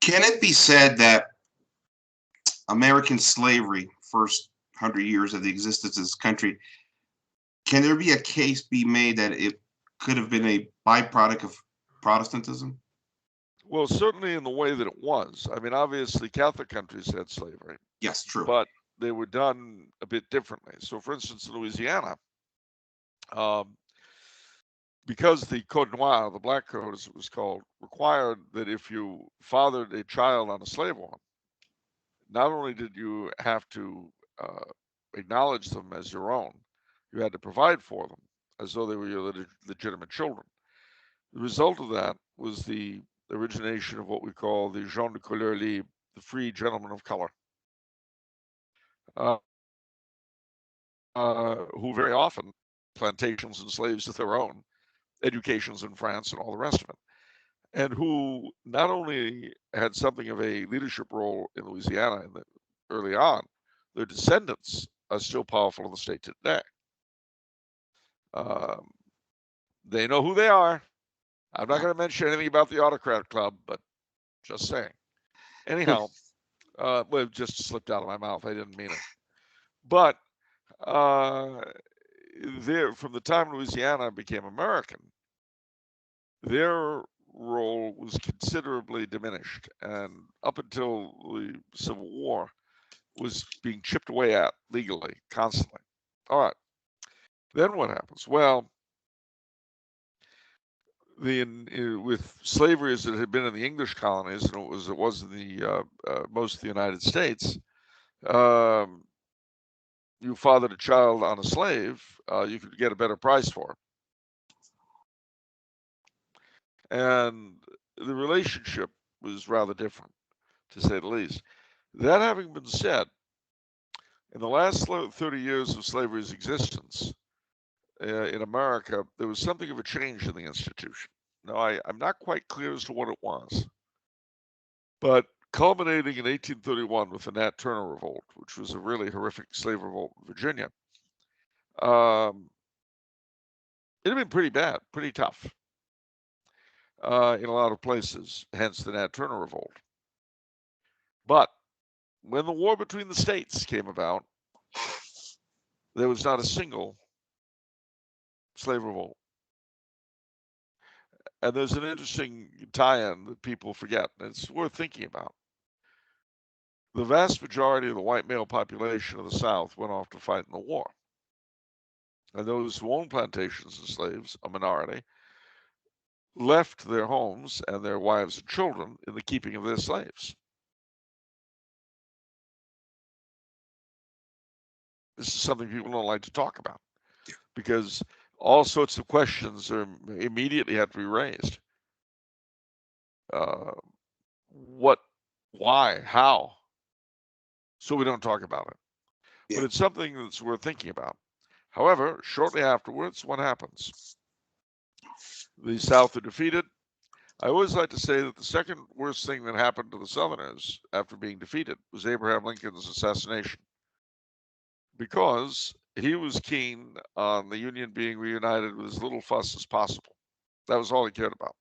Can it be said that American slavery, first 100 years of the existence of this country, can there be a case be made that it could have been a byproduct of Protestantism? Well, certainly in the way that it was. I mean, obviously, Catholic countries had slavery, Yes, true. but they were done a bit differently. So, for instance, in Louisiana, um, because the Code Noir, the Black Code as it was called, required that if you fathered a child on a slave woman, not only did you have to acknowledge them as your own, you had to provide for them as though they were your legitimate children. The result of that was the origination of what we call the gens de couleur libre, the free gentlemen of color, uh, who very often plantations and slaves of their own, educations in France and all the rest of it, and who not only had something of a leadership role in Louisiana early on, their descendants are still powerful in the state today. Um, they know who they are. I'm not going to mention anything about the Autocrat Club, but just saying. Anyhow, well, it just slipped out of my mouth. I didn't mean it. But uh, there, from the time Louisiana became American, their role was considerably diminished, and up until the Civil War, was being chipped away at legally, constantly. All right. Then what happens? Well, with slavery as it had been in the English colonies, and it was in the most of the United States, um, you fathered a child on a slave, you could get a better price for it, and the relationship was rather different, to say the least. That having been said, in the last 30 years of slavery's existence in America, there was something of a change in the institution. Now, I'm not quite clear as to what it was, but culminating in 1831 with the Nat Turner Revolt, which was a really horrific slave revolt in Virginia, um, it had been pretty bad, pretty tough in a lot of places, hence the Nat Turner Revolt. But when the war between the states came about, there was not a single slave revolt. And there's an interesting tie-in that people forget, and it's worth thinking about. The vast majority of the white male population of the South went off to fight in the war. And those who owned plantations and slaves, a minority, left their homes and their wives and children in the keeping of their slaves. This is something people don't like to talk about because all sorts of questions are immediately have to be raised. Uh, what, why, how? So we don't talk about it. Yeah. But it's something that's worth thinking about. However, shortly afterwards, what happens? The South are defeated. I always like to say that the second worst thing that happened to the Southerners after being defeated was Abraham Lincoln's assassination, because he was keen on the Union being reunited with as little fuss as possible. That was all he cared about.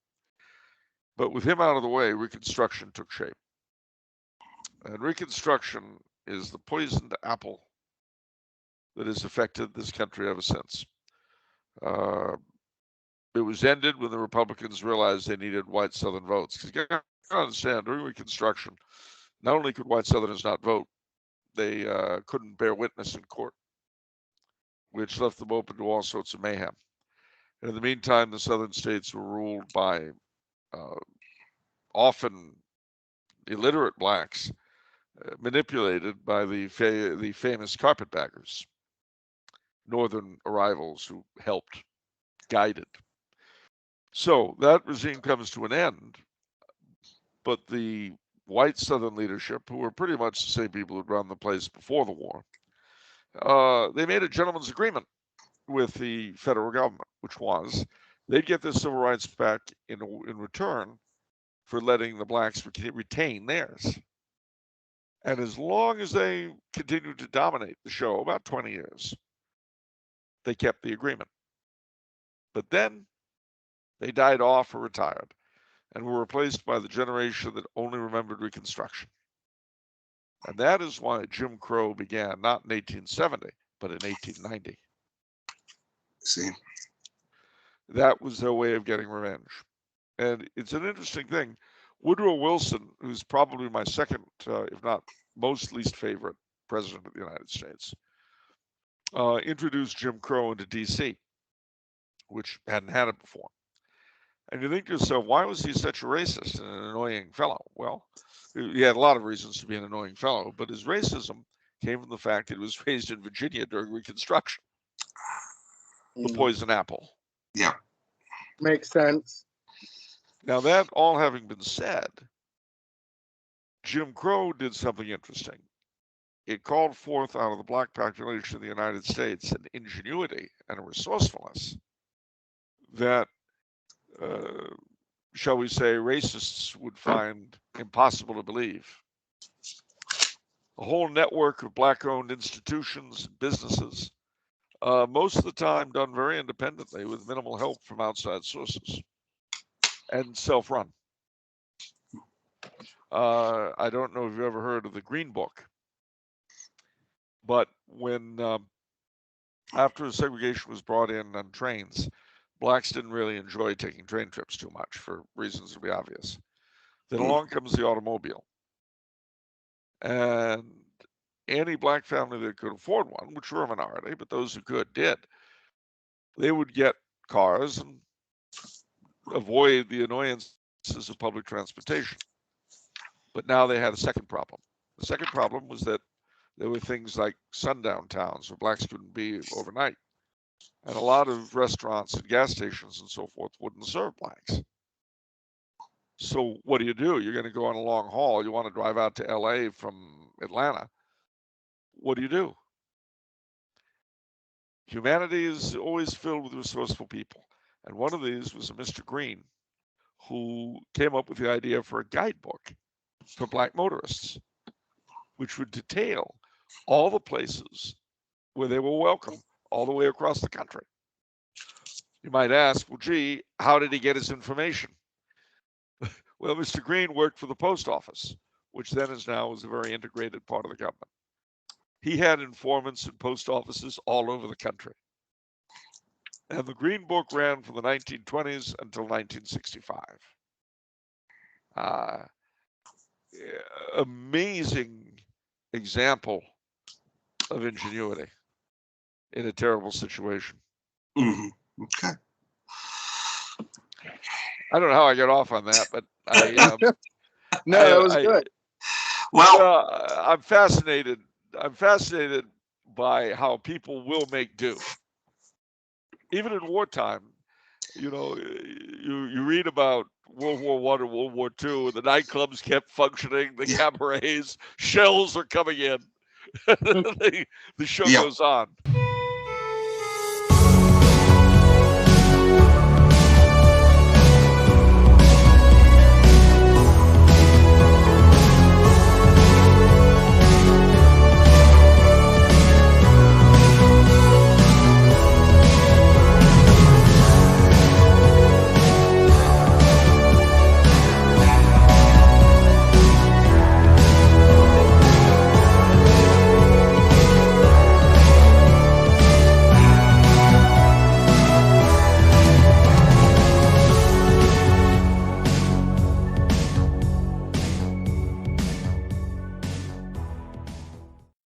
But with him out of the way, Reconstruction took shape. And Reconstruction is the poisoned apple that has affected this country ever since. Uh, it was ended when the Republicans realized they needed white Southern votes. Because you got to understand, during Reconstruction, not only could white Southerners not vote, they couldn't bear witness in court, which left them open to all sorts of mayhem. And in the meantime, the Southern states were ruled by uh, often illiterate blacks, manipulated by the famous carpetbaggers, Northern arrivals who helped, guided. So that regime comes to an end, but the white Southern leadership, who were pretty much the same people who'd run the place before the war, they made a gentleman's agreement with the federal government, which was they'd get their civil rights back in return for letting the blacks retain theirs. And as long as they continued to dominate the show, about 20 years, they kept the agreement. But then they died off or retired. and were replaced by the generation that only remembered Reconstruction. And that is why Jim Crow began not in 1870, but in 1890. See, That was their way of getting revenge. And it's an interesting thing. Woodrow Wilson, who's probably my second, if not most least favorite president of the United States, introduced Jim Crow into D.C., which hadn't had it before. And you think to yourself, why was he such a racist and an annoying fellow? Well, he had a lot of reasons to be an annoying fellow, but his racism came from the fact that he was raised in Virginia during Reconstruction. The poison apple. Yeah. Makes sense. Now, that all having been said, Jim Crow did something interesting. It called forth out of the black population of the United States an ingenuity and a resourcefulness that, shall we say, racists would find impossible to believe. A whole network of black-owned institutions and businesses, most of the time done very independently with minimal help from outside sources, and self-run. I don't know if you've ever heard of the Green Book, but when after segregation was brought in on trains, blacks didn't really enjoy taking train trips too much for reasons to be obvious. Then along comes the automobile, and any black family that could afford one, which were a minority, but those who could did, they would get cars and avoid the annoyances of public transportation. But now they had a second problem. The second problem was that there were things like sundown towns where blacks couldn't be overnight. And a lot of restaurants and gas stations and so forth wouldn't serve blacks. So what do? You're going to go on a long haul. You want to drive out to LA from Atlanta. What do? Humanity is always filled with resourceful people. And one of these was a Mr. Green, who came up with the idea for a guidebook for black motorists, which would detail all the places where they were welcome all the way across the country. You might ask, well, gee, how did he get his information? Well, Mr. Green worked for the post office, which then is now a very integrated part of the government. He had informants in post offices all over the country. And the Green Book ran from the 1920s until 1965. Amazing example of ingenuity in a terrible situation. Mm-hmm. Okay. I don't know how I got off on that, but That was good. Well, I'm fascinated. I'm fascinated by how people will make do, even in wartime. You know, you read about World War I and World War II, and the nightclubs kept functioning, the cabarets, shells are coming in. The show goes on.